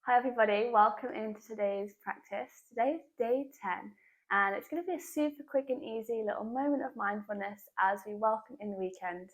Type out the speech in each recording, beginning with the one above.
Hi everybody, welcome into today's practice. Today's day 10 and it's going to be a super quick and easy little moment of mindfulness as we welcome in the weekend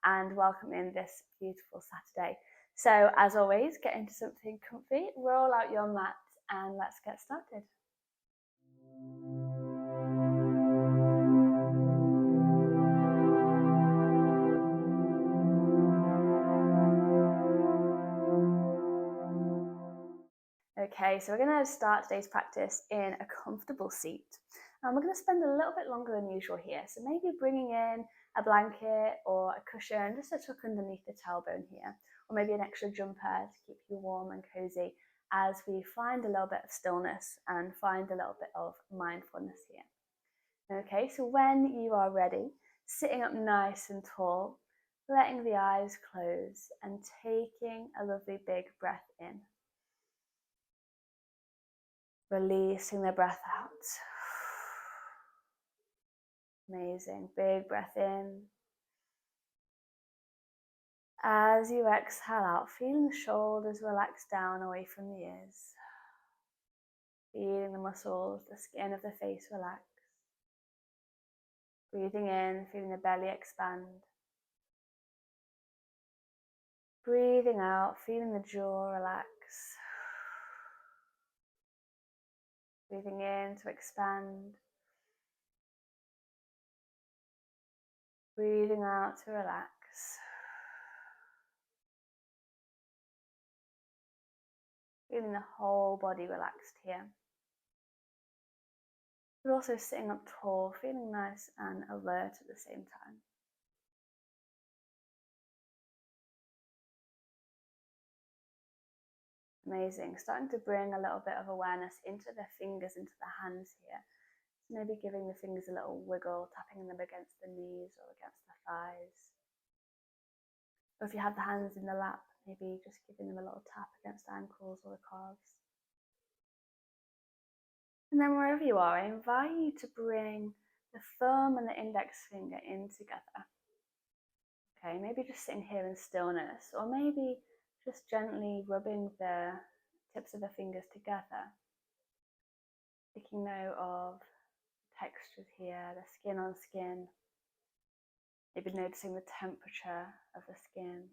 and welcome in this beautiful Saturday. So as always, get into something comfy, roll out your mat and let's get started. Okay, so we're going to start today's practice in a comfortable seat. And we're going to spend a little bit longer than usual here. So maybe bringing in a blanket or a cushion just to tuck underneath the tailbone here. Or maybe an extra jumper to keep you warm and cozy as we find a little bit of stillness and find a little bit of mindfulness here. Okay, so when you are ready, sitting up nice and tall, letting the eyes close and taking a lovely big breath in. Releasing the breath out. Amazing. Big breath in. As you exhale out, feeling the shoulders relax down away from the ears. Feeling the muscles, the skin of the face relax. Breathing in, feeling the belly expand. Breathing out, feeling the jaw relax. Breathing in to expand. Breathing out to relax. Feeling the whole body relaxed here. But also sitting up tall, feeling nice and alert at the same time. Amazing. Starting to bring a little bit of awareness into the fingers, into the hands here. So maybe giving the fingers a little wiggle, tapping them against the knees or against the thighs. Or if you have the hands in the lap, maybe just giving them a little tap against the ankles or the calves. And then wherever you are, I invite you to bring the thumb and the index finger in together. Okay, maybe just sitting here in stillness, or maybe just gently rubbing the tips of the fingers together. Taking note of textures here, the skin on skin. Maybe noticing the temperature of the skin.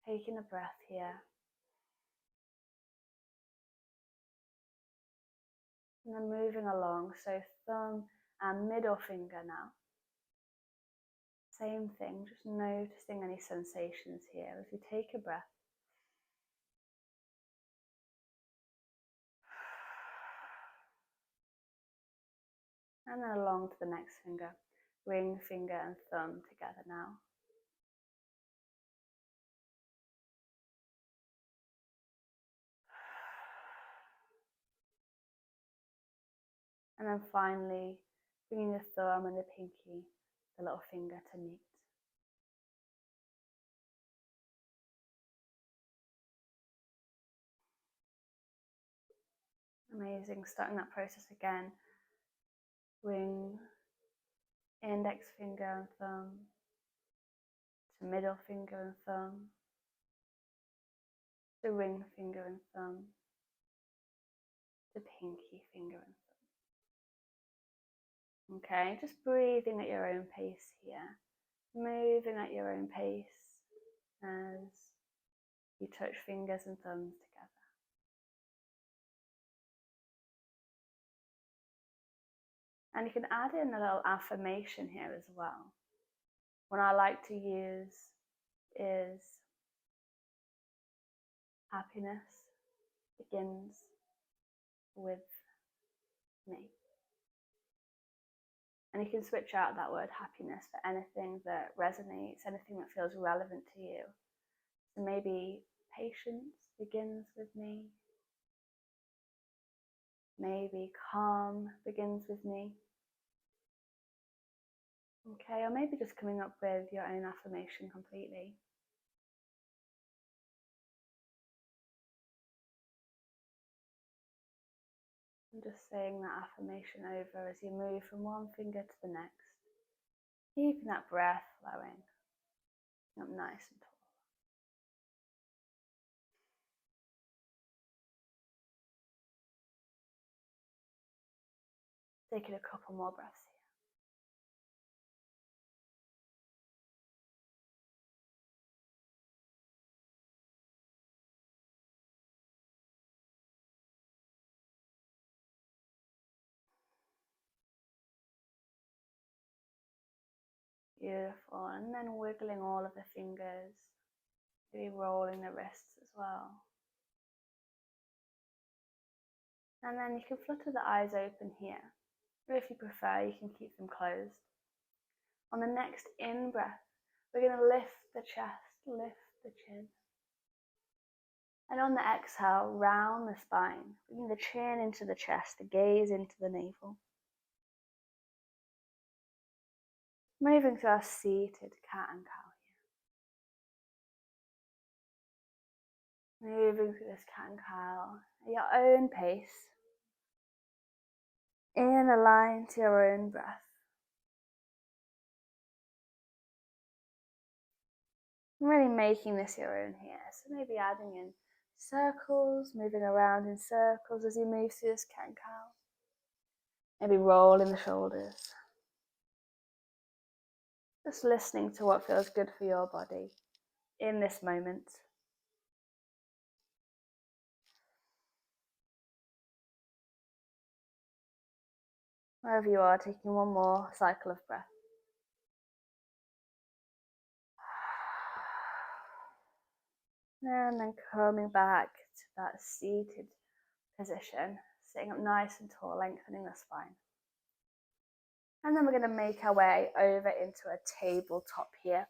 Taking a breath here. And then moving along, so thumb and middle finger now. Same thing, just noticing any sensations here as we take a breath. And then along to the next finger, ring finger and thumb together now. And then finally, bringing the thumb and the pinky, the little finger to meet. Amazing, starting that process again. Ring, index finger and thumb, to middle finger and thumb, to ring finger and thumb, to pinky finger and thumb. Okay, just breathing at your own pace here, moving at your own pace as you touch fingers and thumbs together. And you can add in a little affirmation here as well. One I like to use is happiness begins with me. And you can switch out that word happiness for anything that resonates, anything that feels relevant to you. So maybe patience begins with me. Maybe calm begins with me. Okay, or maybe just coming up with your own affirmation completely. And just saying that affirmation over as you move from one finger to the next. Keeping that breath flowing up nice and tall. Taking a couple more breaths here. Beautiful. And then wiggling all of the fingers, maybe rolling the wrists as well. And then you can flutter the eyes open here, or if you prefer, you can keep them closed. On the next in-breath, we're going to lift the chest, lift the chin. And on the exhale, round the spine, bringing the chin into the chest, the gaze into the navel. Moving to our seated cat and cow here. Moving through this cat and cow at your own pace, in a line to your own breath. I'm really making this your own here, so maybe adding in circles, moving around in circles as you move through this cat and cow. Maybe rolling the shoulders. Just listening to what feels good for your body in this moment. Wherever you are, taking one more cycle of breath. And then coming back to that seated position, sitting up nice and tall, lengthening the spine. And then we're going to make our way over into a tabletop here.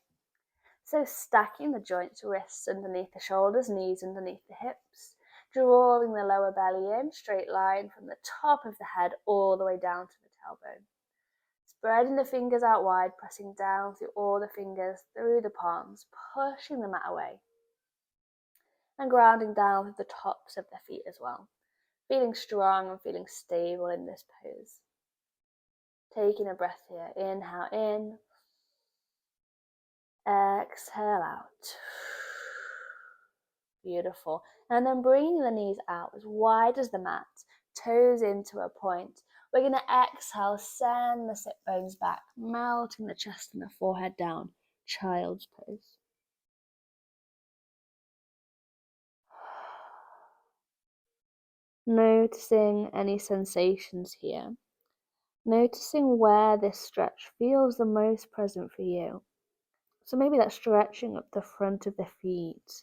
So stacking the joints, wrists underneath the shoulders, knees underneath the hips, drawing the lower belly in, straight line from the top of the head all the way down to the tailbone. Spreading the fingers out wide, pressing down through all the fingers, through the palms, pushing the mat away. And grounding down through the tops of the feet as well. Feeling strong and feeling stable in this pose. Taking a breath here. Inhale in. Exhale out. Beautiful. And then bringing the knees out as wide as the mat. Toes into a point. We're going to exhale, send the sit bones back, melting the chest and the forehead down. Child's pose. Noticing any sensations here. Noticing where this stretch feels the most present for you. So maybe that's stretching up the front of the feet,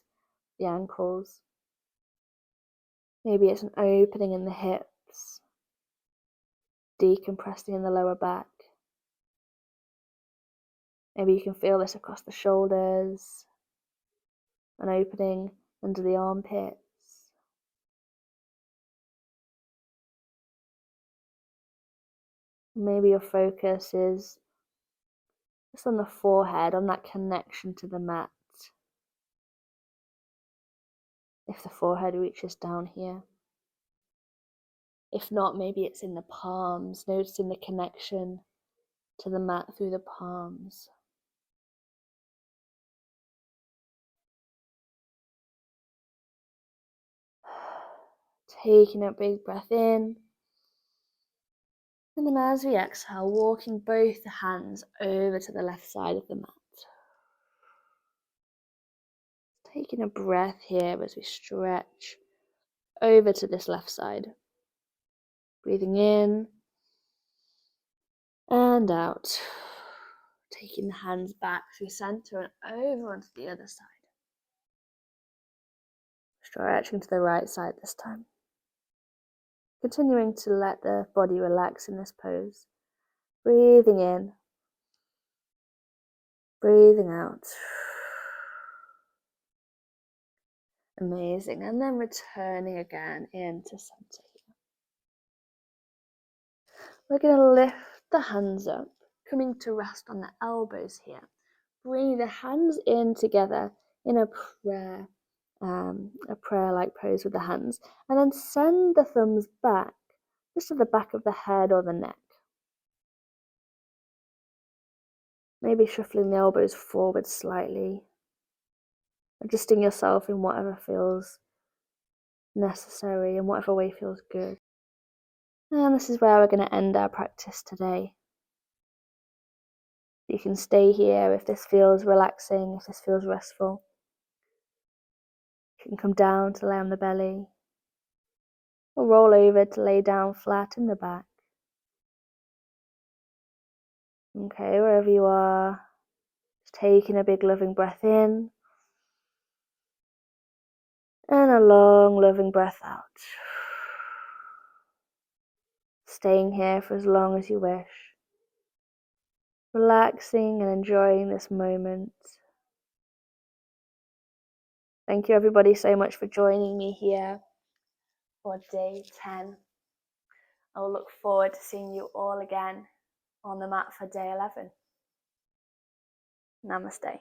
the ankles. Maybe it's an opening in the hips, decompressing in the lower back. Maybe you can feel this across the shoulders, an opening under the armpits. Maybe your focus is just on the forehead, on that connection to the mat. If the forehead reaches down here. If not, maybe it's in the palms, noticing the connection to the mat through the palms. Taking a big breath in. And then as we exhale, walking both the hands over to the left side of the mat. Taking a breath here as we stretch over to this left side. Breathing in and out. Taking the hands back through center and over onto the other side. Stretching to the right side this time. Continuing to let the body relax in this pose. Breathing in. Breathing out. Amazing. And then returning again into center. We're going to lift the hands up, coming to rest on the elbows here. Bring the hands in together in a prayer-like pose with the hands, and then send the thumbs back, just to the back of the head or the neck. Maybe shuffling the elbows forward slightly, adjusting yourself in whatever feels necessary and whatever way feels good. And this is where we're going to end our practice today. You can stay here if this feels relaxing, if this feels restful. You can come down to lay on the belly, or roll over to lay down flat in the back. Okay, wherever you are, just taking a big loving breath in, and a long loving breath out. Staying here for as long as you wish. Relaxing and enjoying this moment. Thank you everybody so much for joining me here for day 10. I will look forward to seeing you all again on the mat for day 11. Namaste.